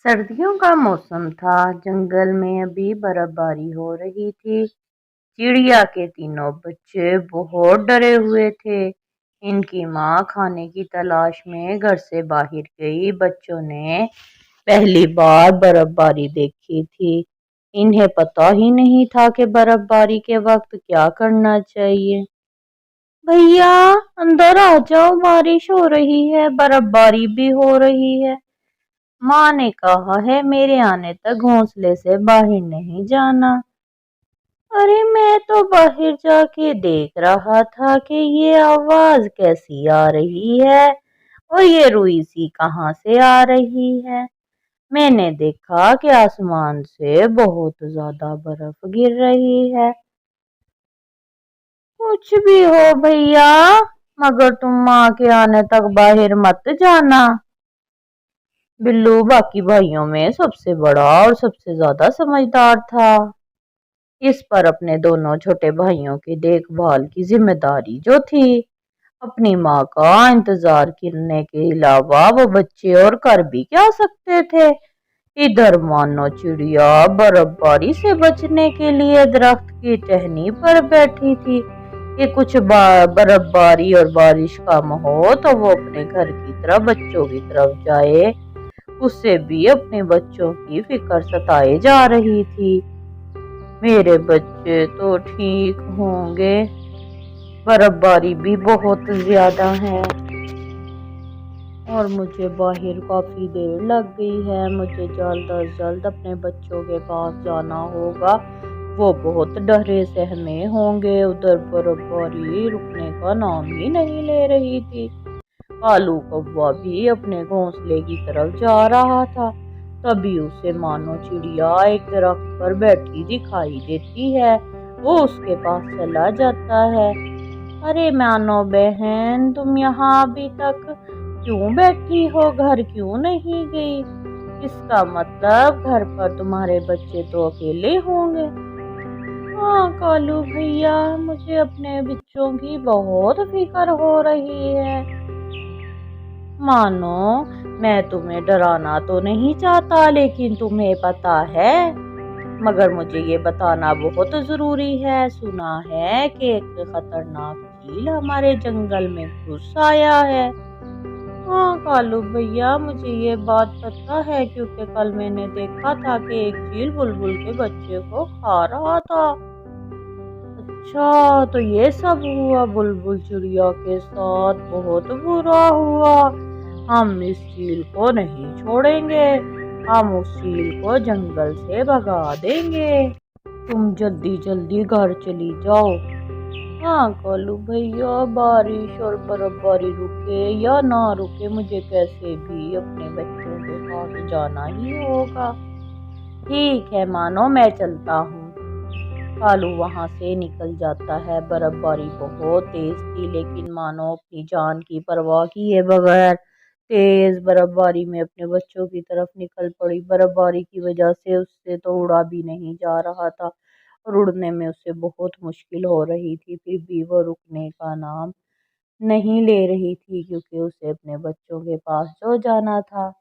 سردیوں کا موسم تھا۔ جنگل میں ابھی برف باری ہو رہی تھی۔ چڑیا کے تینوں بچے بہت ڈرے ہوئے تھے۔ ان کی ماں کھانے کی تلاش میں گھر سے باہر گئی۔ بچوں نے پہلی بار برف باری دیکھی تھی۔ انہیں پتہ ہی نہیں تھا کہ برف باری کے وقت کیا کرنا چاہیے۔ بھیا اندر آ جاؤ، بارش ہو رہی ہے، برف باری بھی ہو رہی ہے۔ ماں نے کہا ہے میرے آنے تک گھونسلے سے باہر نہیں جانا۔ ارے میں تو باہر جا کے دیکھ رہا تھا کہ یہ آواز کیسی آ رہی ہے اور یہ روئی سی کہاں سے آ رہی ہے۔ میں نے دیکھا کہ آسمان سے بہت زیادہ برف گر رہی ہے۔ کچھ بھی ہو بھیا، مگر تم ماں کے آنے تک باہر مت جانا۔ بلو باقی بھائیوں میں سب سے بڑا اور سب سے زیادہ سمجھدار تھا۔ اس پر اپنے دونوں چھوٹے بھائیوں کی دیکھ بھال کی ذمہ داری جو تھی، اپنی ماں کا انتظار کرنے کے علاوہ وہ بچے اور کر بھی کیا سکتے تھے۔ ادھر مانو چڑیا برف باری سے بچنے کے لیے درخت کی ٹہنی پر بیٹھی تھی کہ کچھ برف باری اور بارش کم ہو تو وہ اپنے گھر کی طرف بچوں کی طرف جائے۔ اسے بھی اپنے بچوں کی فکر ستائے جا رہی تھی۔ میرے بچے تو ٹھیک ہوں گے، برف باری بھی بہت زیادہ ہے اور مجھے باہر کافی دیر لگ گئی ہے۔ مجھے جلد از جلد اپنے بچوں کے پاس جانا ہوگا، وہ بہت ڈرے سہمے ہوں گے۔ ادھر برف باری رکنے کا نام ہی نہیں لے رہی تھی۔ کالو کوا بھی اپنے گھونسلے کی طرف جا رہا تھا۔ تبھی اسے مانو چڑیا ایک درخت پر بیٹھی دکھائی دیتی ہے۔ وہ اس کے پاس چلا جاتا ہے۔ ارے مانو بہن، تم یہاں ابھی تک کیوں بیٹھی ہو؟ گھر کیوں نہیں گئی؟ اس کا مطلب گھر پر تمہارے بچے تو اکیلے ہوں گے۔ ہاں کالو بھیا، مجھے اپنے بچوں کی بہت فکر ہو رہی ہے۔ مانو میں تمہیں ڈرانا تو نہیں چاہتا، لیکن تمہیں پتا ہے، مگر مجھے یہ بتانا بہت ضروری ہے۔ سنا ہے کہ ایک خطرناک چیل ہمارے جنگل میں گھس آیا ہے۔ ہاں کالو بھیا، مجھے یہ بات پتا ہے، کیونکہ کل میں نے دیکھا تھا کہ ایک چیل بلبل کے بچے کو کھا رہا تھا۔ اچھا تو یہ سب ہوا، بلبل چڑیا کے ساتھ بہت برا ہوا۔ ہم اس چیل کو نہیں چھوڑیں گے، ہم اس چیل کو جنگل سے بھگا دیں گے۔ تم جلدی جلدی گھر چلی جاؤ۔ ہاں کالو بھیا، بارش اور برف باری رکے یا نہ رکے، مجھے کیسے بھی اپنے بچوں کے پاس جانا ہی ہوگا۔ ٹھیک ہے مانو، میں چلتا ہوں۔ کالو وہاں سے نکل جاتا ہے۔ برف باری بہت تیز تھی، لیکن مانو اپنی جان کی پرواہ کیے بغیر تیز برف باری میں اپنے بچوں کی طرف نکل پڑی۔ برف باری کی وجہ سے اس سے تو اڑا بھی نہیں جا رہا تھا اور اڑنے میں اسے بہت مشکل ہو رہی تھی، پھر بھی وہ رکنے کا نام نہیں لے رہی تھی، کیونکہ اسے اپنے بچوں کے پاس جو جانا تھا۔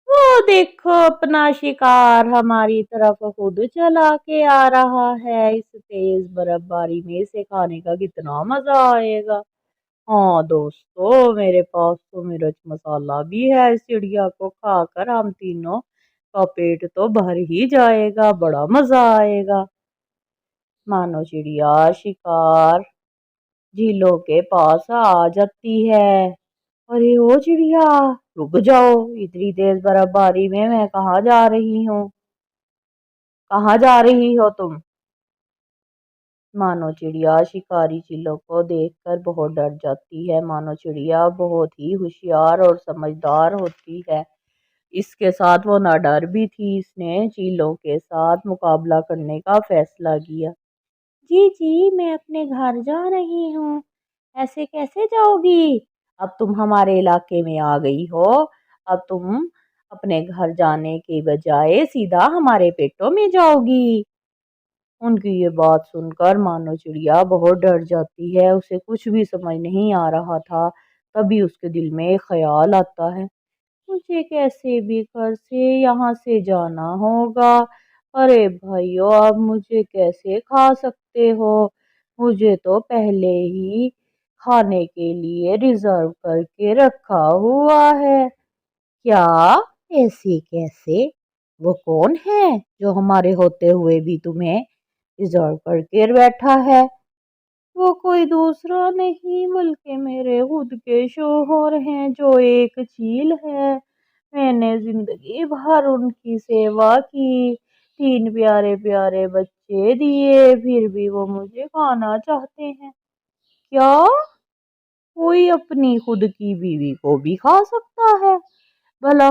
وہ دیکھو اپنا شکار ہماری طرف خود چلا کے آ رہا ہے۔ اس تیز برف باری میں اسے کھانے کا کتنا مزہ آئے گا۔ ہاں دوستو، میرے پاس تو مرچ مسالہ بھی ہے، اس چڑیا کو کھا کر ہم تینوں کا پیٹ تو بھر ہی جائے گا، بڑا مزہ آئے گا۔ مانو چڑیا شکار جھیلوں کے پاس آ جاتی ہے۔ ارے او چڑیا، رک جاؤ، اتنی تیز برف باری میں کہاں جا رہی ہوں؟ کہاں جا رہی ہو تم؟ مانو چڑیا شکاری چیلوں کو دیکھ کر بہت ڈر جاتی ہے۔ مانو چڑیا بہت ہی ہوشیار اور سمجھدار ہوتی ہے، اس کے ساتھ وہ نہ ڈر بھی تھی۔ اس نے چیلوں کے ساتھ مقابلہ کرنے کا فیصلہ کیا۔ جی میں اپنے گھر جا رہی ہوں۔ ایسے کیسے جاؤ گی؟ اب تم ہمارے علاقے میں آ گئی ہو، اب تم اپنے گھر جانے کے بجائے سیدھا ہمارے پیٹوں میں جاؤ گی۔ ان کی یہ بات سن کر مانو چڑیا بہت ڈر جاتی ہے، اسے کچھ بھی سمجھ نہیں آ رہا تھا۔ تبھی اس کے دل میں ایک خیال آتا ہے، मुझे कैसे भी घर से यहाँ से जाना होगा। अरे भाइयों, आप मुझे कैसे खा सकते हो? मुझे तो पहले ही खाने के लिए रिजर्व करके रखा हुआ है। क्या? ऐसे कैसे? वो कौन है जो हमारे होते हुए भी तुम्हें रिजर्व करके बैठा है? वो कोई दूसरा नहीं बल्कि मेरे खुद के शोहर हैं, जो एक चील है। मैंने जिंदगी भर उनकी सेवा की, तीन प्यारे प्यारे बच्चे दिए, फिर भी वो मुझे खाना चाहते हैं। क्या? कोई अपनी खुद की बीवी को भी खा सकता है? भला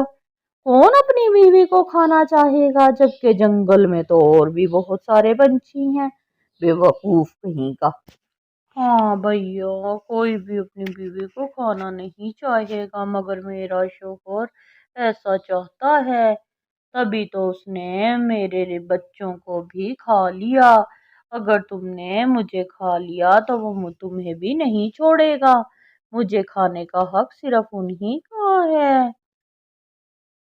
कौन अपनी बीवी को खाना चाहेगा, जबकि जंगल में तो और भी बहुत सारे पंछी हैं। बेवकूफ कहीं का। हाँ भैया, कोई भी अपनी बीवी को खाना नहीं चाहेगा, मगर मेरा शोहर ऐसा चाहता है, तभी तो उसने मेरे बच्चों को भी खा लिया। अगर तुमने मुझे खा लिया तो वो तुम्हें भी नहीं छोड़ेगा। मुझे खाने का हक सिर्फ उन्हीं का है।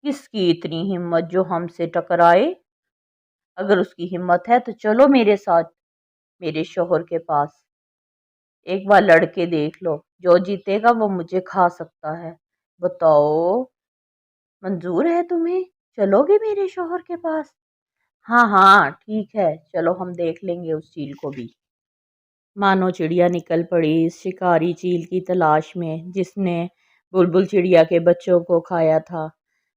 किसकी इतनी हिम्मत जो हमसे टकराए? अगर उसकी हिम्मत है तो चलो मेरे साथ मेरे शोहर के पास। एक बार लड़के देख लो, जो जीतेगा वो मुझे खा सकता है। बताओ, मंजूर है तुम्हें? चलोगे मेरे शोहर के पास? हाँ हाँ ठीक है, चलो हम देख लेंगे उस चील को भी। मानो चिड़िया निकल पड़ी इस शिकारी चील की तलाश में, जिसने बुलबुल चिड़िया के बच्चों को खाया था।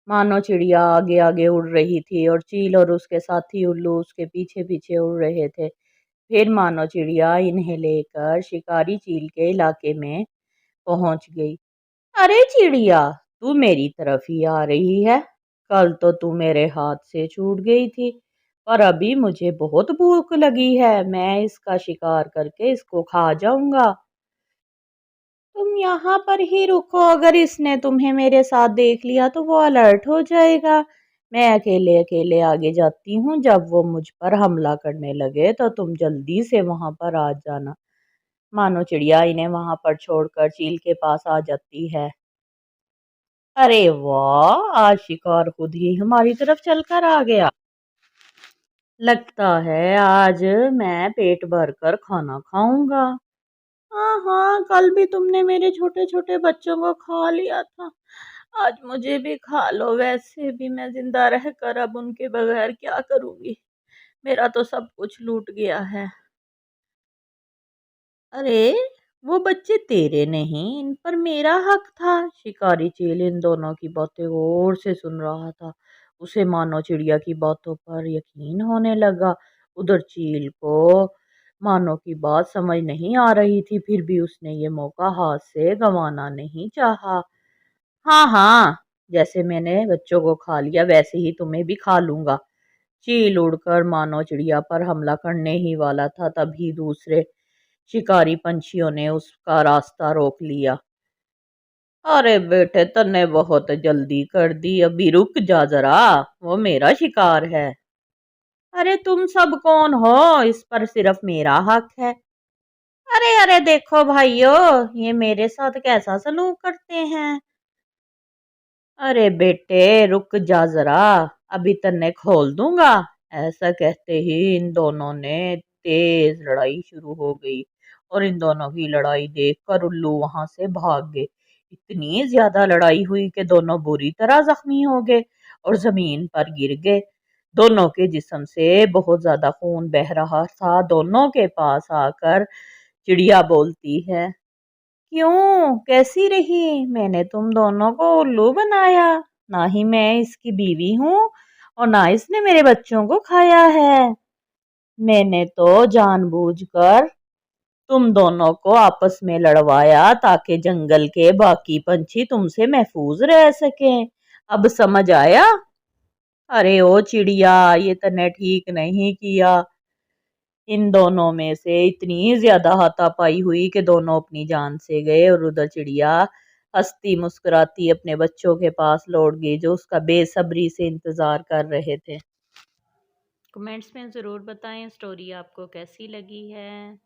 मानो चिड़िया आगे आगे उड़ रही थी और चील और उसके साथी उल्लू उसके पीछे पीछे उड़ रहे थे। फिर मानो चिड़िया इन्हें लेकर शिकारी चील के इलाके में पहुंच गई। अरे चिड़िया, तू मेरी तरफ ही आ रही है? कल तो तू मेरे हाथ से छूट गई थी, पर अभी मुझे बहुत भूख लगी है। मैं इसका शिकार करके इसको खा जाऊंगा। तुम यहाँ पर ही रुको, अगर इसने तुम्हें मेरे साथ देख लिया तो वो अलर्ट हो जाएगा। मैं अकेले अकेले आगे जाती हूँ, जब वो मुझ पर हमला करने लगे तो तुम जल्दी से वहां पर आ जाना। मानो चिड़िया इन्हें वहां पर छोड़कर चील के पास आ जाती है। अरे वाह, आज शिकार खुद ही हमारी तरफ चलकर आ गया। लगता है आज मैं पेट भर कर खाना खाऊंगा। हाँ हाँ, कल भी तुमने मेरे छोटे छोटे बच्चों को खा लिया था, आज मुझे भी खा लो। वैसे भी मैं जिंदा रहकर अब उनके बगैर क्या करूंगी, मेरा तो सब कुछ लूट गया है। अरे, वो बच्चे तेरे नहीं, इन पर मेरा हक था। शिकारी चील इन दोनों की बातें गौर से सुन रहा था। उसे मानो चिड़िया की बातों पर यकीन होने लगा। उधर चील को मानो की बात समझ नहीं आ रही थी, फिर भी उसने ये मौका हाथ से गंवाना नहीं चाहा। हाँ हाँ, जैसे मैंने बच्चों को खा लिया वैसे ही तुम्हें भी खा लूंगा। चील उड़कर मानो चिड़िया पर हमला करने ही वाला था, तभी दूसरे शिकारी पंछियों ने उसका रास्ता रोक लिया। अरे बेटे, तन्ने बहुत जल्दी कर दी, अभी रुक जा जरा, वो मेरा शिकार है। अरे तुम सब कौन हो? इस पर सिर्फ मेरा हक है। अरे अरे देखो भाइयों, ये मेरे साथ कैसा सलूक करते हैं। अरे बेटे रुक जा जरा, अभी तन्ने खोल दूंगा। ऐसा कहते ही इन दोनों ने तेज लड़ाई शुरू हो गई, और इन दोनों की लड़ाई देखकर उल्लू वहां से भाग गए। इतनी ज्यादा लड़ाई हुई कि दोनों बुरी तरह जख्मी हो गए और जमीन पर गिर गए। दोनों के जिस्म से बहुत ज्यादा खून बह रहा था। दोनों के पास आकर चिड़िया बोलती है, क्यों, कैसी रही? मैंने तुम दोनों को उल्लू बनाया, ना ही मैं इसकी बीवी हूँ और ना इसने मेरे बच्चों को खाया है। मैंने तो जानबूझकर तुम दोनों को आपस में लड़वाया ताकि जंगल के बाकी पंछी तुमसे महफूज रह सकें। अब समझ आया? अरे ओ चिड़िया, ये तने ठीक नहीं किया। इन दोनों में से इतनी ज्यादा हाथापाई हुई कि दोनों अपनी जान से गए, और उधर चिड़िया हंसती मुस्कुराती अपने बच्चों के पास लौट गई, जो उसका बेसब्री से इंतजार कर रहे थे। कमेंट्स में ज़रूर बताएं स्टोरी आपको कैसी लगी है।